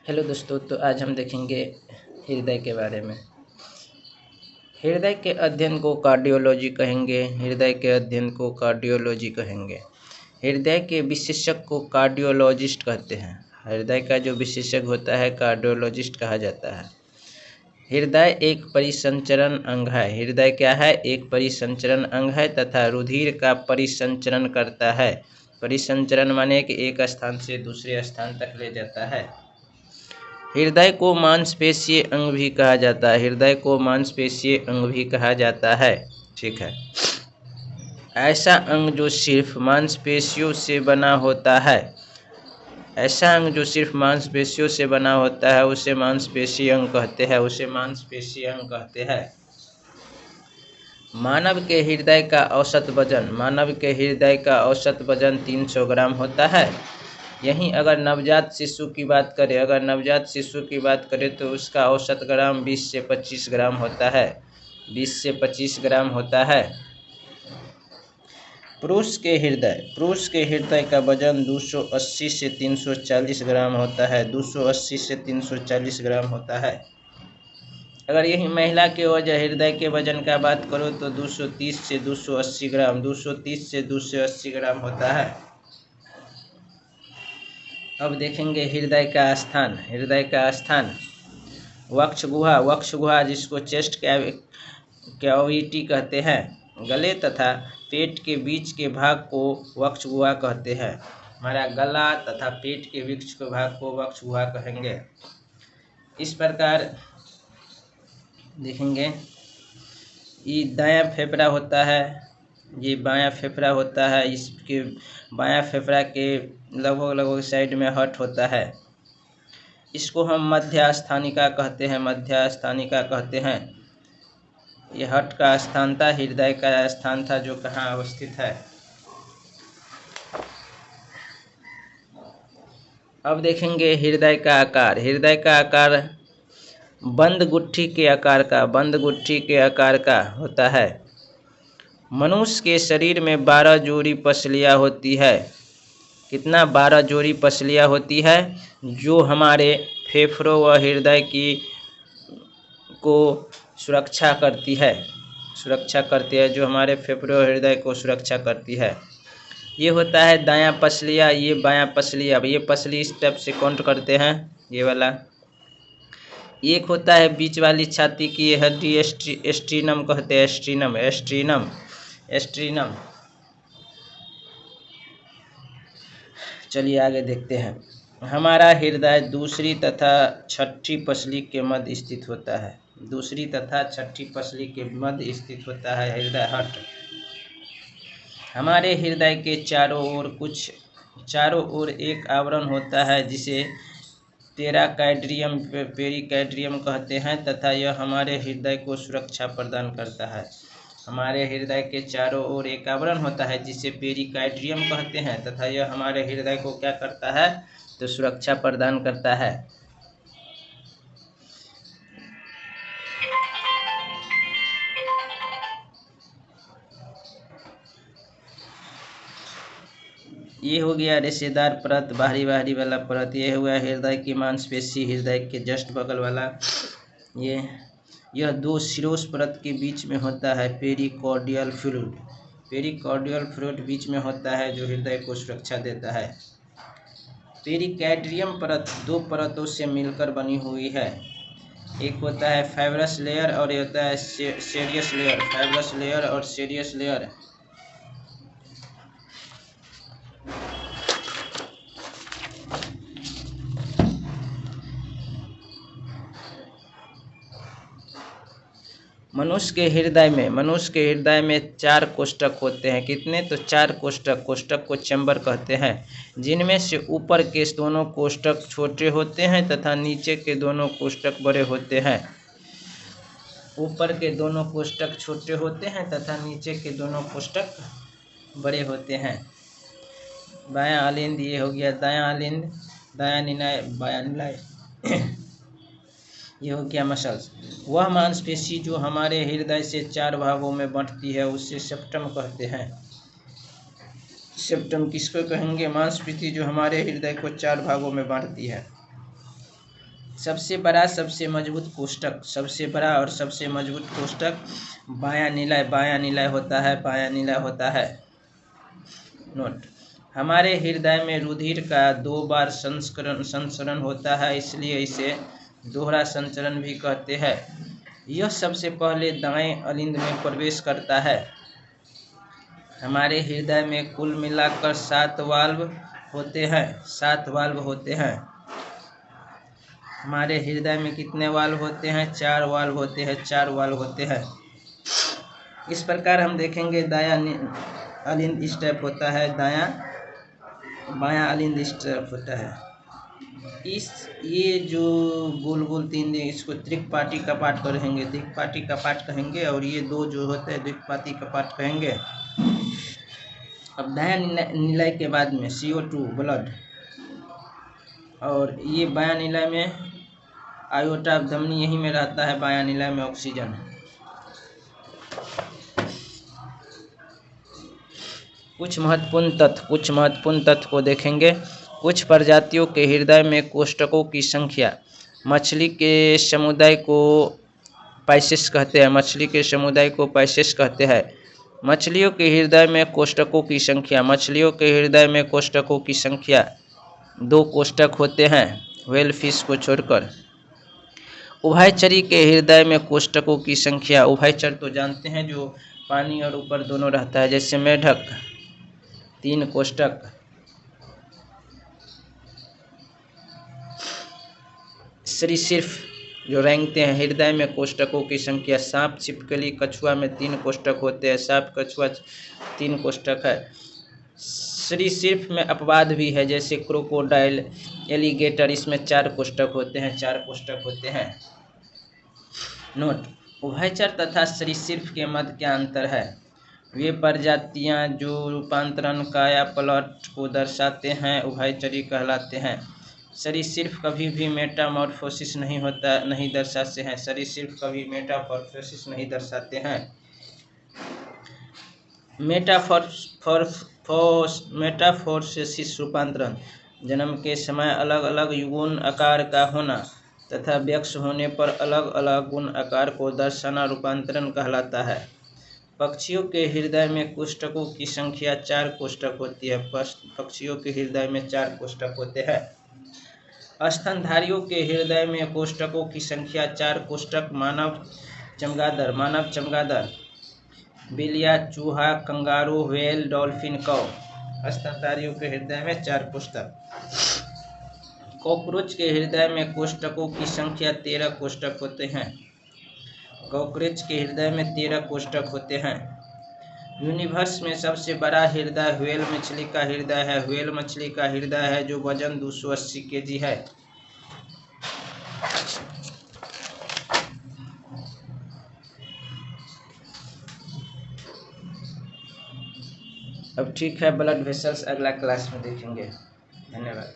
Hello दोस्तों, तो आज हम देखेंगे हृदय के बारे में। हृदय के अध्ययन को कार्डियोलॉजी कहेंगे। हृदय के अध्ययन को कार्डियोलॉजी कहेंगे। हृदय के विशेषज्ञ को कार्डियोलॉजिस्ट कहते हैं। हृदय का जो विशेषज्ञ होता है कार्डियोलॉजिस्ट कहा जाता है। हृदय एक परिसंचरण अंग है। हृदय क्या है? एक परिसंचरण अंग है तथा रुधिर का परिसंचरण करता है। परिसंचरण माने कि एक स्थान से दूसरे स्थान तक ले जाता है। हृदय को मांसपेशीय अंग भी कहा जाता है। हृदय को मांसपेशीय अंग भी कहा जाता है। ठीक है। ऐसा अंग जो सिर्फ मांसपेशियों से बना होता है, ऐसा अंग जो सिर्फ मांसपेशियों से बना होता है उसे मांसपेशीय अंग कहते हैं। उसे मांसपेशीय अंग कहते हैं। मानव के हृदय का औसत वजन 300 ग्राम होता है। यहीं अगर नवजात शिशु की बात करें तो उसका औसत ग्राम 20 से 25 ग्राम होता है। 20 से 25 ग्राम होता है। पुरुष के हृदय का वजन 280 से 340 ग्राम होता है। 280 से 340 ग्राम होता है। अगर यही महिला के हृदय के वजन का बात करो तो 230 से 280 ग्राम 230 से 280 ग्राम होता है। अब देखेंगे हृदय का स्थान वक्ष गुहा जिसको चेस्ट कैविटी कहते हैं। गले तथा पेट के बीच के भाग को वक्ष गुहा कहते हैं। हमारा गला तथा पेट के बीच के भाग को वक्ष गुहा कहेंगे। इस प्रकार देखेंगे, ये दायां फेफड़ा होता है, ये बायां फेफड़ा होता है। इसके बायां फेफड़ा के लगभग साइड में हट होता है। इसको हम मध्यस्थानिका कहते हैं। यह हट का स्थान था, हृदय का स्थान था, जो कहाँ अवस्थित है। अब देखेंगे हृदय का आकार बंद गुट्ठी के आकार का होता है। मनुष्य के शरीर में 12 जोड़ी पसलियाँ होती है। कितना? 12 जोड़ी पसलियाँ होती है, जो हमारे फेफड़ों व हृदय को सुरक्षा करती है, जो हमारे फेफड़ों और हृदय को सुरक्षा करती है। ये होता है दायां पसलिया, ये बायां पसलिया। ये पसली इस टाइप से काउंट करते हैं, ये वाला। एक होता है बीच वाली छाती की ये हड्डी, एस्ट्रीनम कहते हैं। एस्ट्रीनम। चलिए आगे देखते हैं। हमारा हृदय दूसरी तथा छठी पसली के मध्य स्थित होता है। हृदय हट। हमारे हृदय के चारों ओर एक आवरण होता है जिसे पेरिकार्डियम कहते हैं तथा यह हमारे हृदय को सुरक्षा प्रदान करता है। हमारे हृदय के चारों ओर एक आवरण होता है जिसे पेरिकार्डियम कहते हैं तथा यह हमारे हृदय को क्या करता है? तो सुरक्षा प्रदान करता है। ये हो गया रेशेदार परत, बाहरी वाला परत। ये हुआ हृदय की मांसपेशी, हृदय के जस्ट बगल वाला। यह दो सिरोस परत के बीच में होता है, पेरिकार्डियल फ्लूइड बीच में होता है, जो हृदय को सुरक्षा देता है। पेरिकार्डियम परत 2 परतों से मिलकर बनी हुई है। एक होता है फाइब्रस लेयर और एक होता है सीरियस लेयर। मनुष्य के हृदय में 4 कोष्ठक होते हैं। कितने? तो 4 कोष्ठक को चैम्बर कहते हैं, जिनमें से ऊपर के दोनों कोष्ठक छोटे होते हैं तथा नीचे के दोनों कोष्ठक बड़े होते हैं। ऊपर के दोनों कोष्ठक छोटे होते हैं तथा नीचे के दोनों कोष्ठक बड़े होते हैं। बायां अलिंद, ये हो गया दायां अलिंद, दायां निनाय, बायां निनाय। ये हो गया मसल्स। वह मांसपेशी जो हमारे हृदय से 4 भागों में बंटती है उसे सेप्टम कहते हैं। सेप्टम किसको कहेंगे? मांसपेशी जो हमारे हृदय को 4 भागों में बांटती है। सबसे बड़ा सबसे मजबूत कोष्ठक, सबसे बड़ा और सबसे मजबूत कोष्ठक बायां निलय होता है, बायां निलय होता है। नोट, हमारे हृदय में रुधिर का 2 बार संचरण होता है, इसलिए इसे दोहरा संचरण भी कहते हैं। यह सबसे पहले दाएं अलिंद में प्रवेश करता है। हमारे हृदय में कुल मिलाकर 7 वाल्व होते हैं, 7 वाल्व होते हैं। हमारे हृदय में कितने वाल्व होते हैं? 4 वाल्व होते हैं, 4 वाल्व होते हैं। इस प्रकार हम देखेंगे दायां अलिंद इस टाइप होता है, बायां अलिंद इस टाइप होता है। ये जो गोल गोल 3 इसको त्रिकपाटी कपाट कहेंगे, त्रिकपाटी कपाट कहेंगे, और ये 2 जो होते हैं द्विपाटी कपाट कहेंगे। अब दायां निलय के बाद में CO2 ब्लड, और ये बायां निलय में आयोटा धमनी यहीं में रहता है, बायां निलय में ऑक्सीजन। कुछ महत्वपूर्ण तथ्य को देखेंगे। कुछ प्रजातियों के हृदय में कोष्ठकों की संख्या, मछली के समुदाय को पाइसेस कहते हैं, मछली के समुदाय को पाइसेस कहते हैं। मछलियों के हृदय में कोष्ठकों की संख्या, मछलियों के हृदय में कोष्ठकों की संख्या 2 कोष्ठक होते हैं, व्हेल फिश को छोड़कर। उभयचरी के हृदय में कोष्ठकों की संख्या, उभयचर तो जानते हैं जो पानी और ऊपर दोनों रहता है, जैसे मेढक 3 कोष्ठक। सरीसृप जो रेंगते हैं, हृदय में कोष्ठकों की संख्या, सांप, छिपकली, कछुआ में 3 कोष्ठक होते हैं, सांप कछुआ 3 कोष्ठक है। सरीसृप में अपवाद भी है, जैसे क्रोकोडाइल, एलिगेटर, इसमें 4 कोष्ठक होते हैं, 4 कोष्ठक होते हैं। नोट, उभयचर तथा सरीसृप के मध्य क्या अंतर है? वे प्रजातियां जो रूपांतरण काया पलट को दर्शाते हैं उभयचरी कहलाते हैं। सरीसृप कभी भी मेटामॉर्फोसिस नहीं दर्शाते हैं, सरीसृप कभी मेटामॉर्फोसिस नहीं दर्शाते हैं। मेटामॉर्फोसिस रूपांतरण, जन्म के समय अलग अलग युग्म आकार का होना तथा वयस्क होने पर अलग अलग गुण आकार को दर्शाना रूपांतरण कहलाता है। पक्षियों के हृदय में कोष्ठकों की संख्या 4 कोष्ठक होती है, पक्षियों के हृदय में 4 कोष्ठक होते हैं। स्तनधारियों के हृदय में कोष्ठकों की संख्या 4 कोष्ठक, मानव चमगादड़, बिलिया, चूहा, कंगारू, व्हेल, डॉल्फिन, कौ। स्तनधारियों के हृदय में 4 कोष्ठक। कॉकरोच के हृदय में कोष्ठकों की संख्या 13 कोष्ठक होते हैं, कॉकरोच के हृदय में 13 कोष्ठक होते हैं। यूनिवर्स में सबसे बड़ा हृदय व्हेल मछली का हृदय है, व्हेल मछली का हृदय है जो वजन 280 kg है। अब ठीक है, ब्लड वेसल्स अगला क्लास में देखेंगे। धन्यवाद।